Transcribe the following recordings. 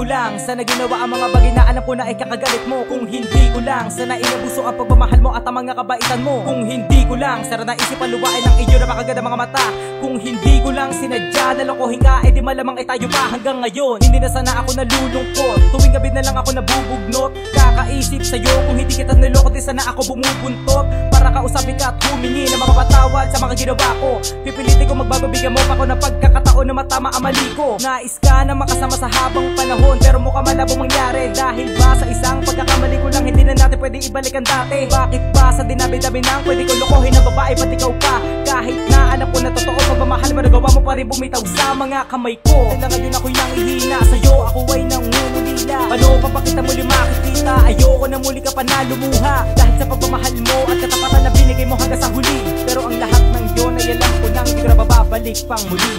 ko lang sana ginawa ang mga bagay na alam ko na ay kakagalit mo. Kung hindi ko lang sana inabuso ang pagmamahal mo at ang mga kabaitan mo. Kung hindi ko lang sana naisipan luwain ng iyo na makaganda mga mata. Kung hindi ko lang sinadya na lokohin ka, di malamang ay tayo pa hanggang ngayon. Hindi na sana ako nalulungkot, tuwing gabi na lang ako nabubugnot. Kakaisip sa'yo kung hindi kita niloko, di sana ako bumubuntot para kausapin ka at humingi ng mga patawad sa mga ginawa ko. Pipilitin ko magbababigyan mo pa ko na pagkakataon na matama ang mali ko. Nais ka na makasama sa habang panahon, pero mukha malabong mangyari. Dahil ba sa isang pagkakamali ko lang, hindi na natin pwede ibalik ang dati. Bakit ba sa dinabi-dabi nang pwede ko lokohin ang babae, ba't ikaw pa? Kahit na alam ko na totoo pagmamahal mo, nagawa mo pa rin bumitaw sa mga kamay ko. Dahil ngayon ako'y nangihina sa'yo, ako ay nangungulila. Paano pa pa kita muli makikita? Ayoko na muli ka pa na lumuha, dahil sa pagmamahal mo at katapatan na binigay mo hanggang sa huli. Pero ang lahat ng yun ay alam ko nang di ko na babalik pang muli.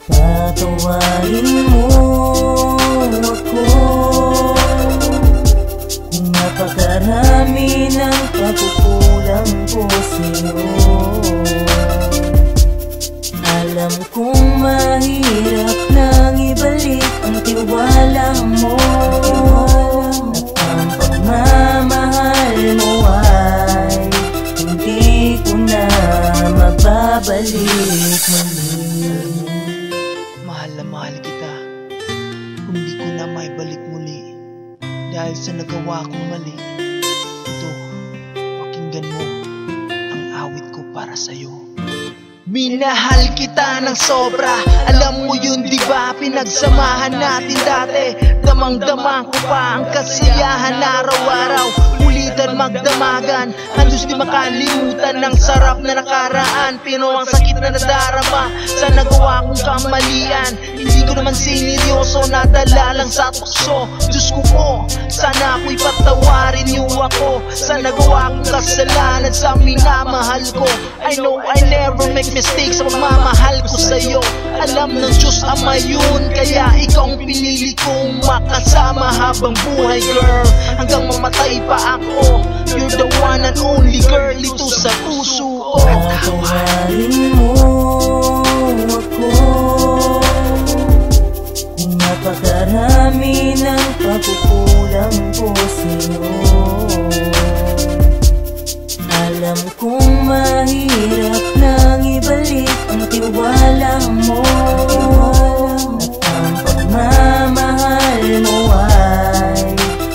Patawarin mo ako, napakarami ng pagkukulang ko sa'yo. Alam kong mahirap nang ibalik ang tiwala mo, at ang pagmamahal mo ay hindi ko na mababalik muli. Mahal na mahal kita, hindi ko na maibalik muli dahil sa nagawa kong mali. Ito, pakinggan mo ang awit ko para sa'yo. Minahal kita ng sobra, alam mo yun diba? Pinagsamahan natin dati, damang-dama ko pa ang kasiyahan araw-araw. Ulitan magdamagan, handos di makalimutan ng sarap na nakaraan. Pero ang sakit na nadarama sa nagawa kong kamalian, hindi ko naman sineryoso, nadala lang sa tukso. Diyos ko po, sana ako'y patawarin niyo ako sa nagawa kong kasalanan sa minamahal ko. I know I never make mistakes sa pagmamahal ko sa'yo. Alam ng Diyos Ama yun, kaya ikaw ang pinili kong makasama habang buhay, girl. Hanggang mamatay pa ako, you're the one and only girl ito sa puso ko. Patawarin mo ako, napakarami ng pagkukulang ko sa'yo. Alam kong mahirap nang ibalik ang tiwala mo, at ang pagmamahal mo ay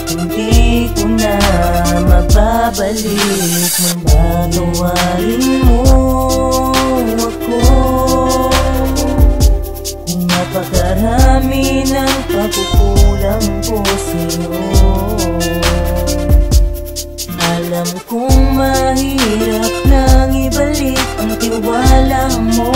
hindi ko na mababalik. Patawarin mo ako, napakarami ng pagkukulang ko sa'yo. Alam kong mahirap nang ibalik ang tiwala mo,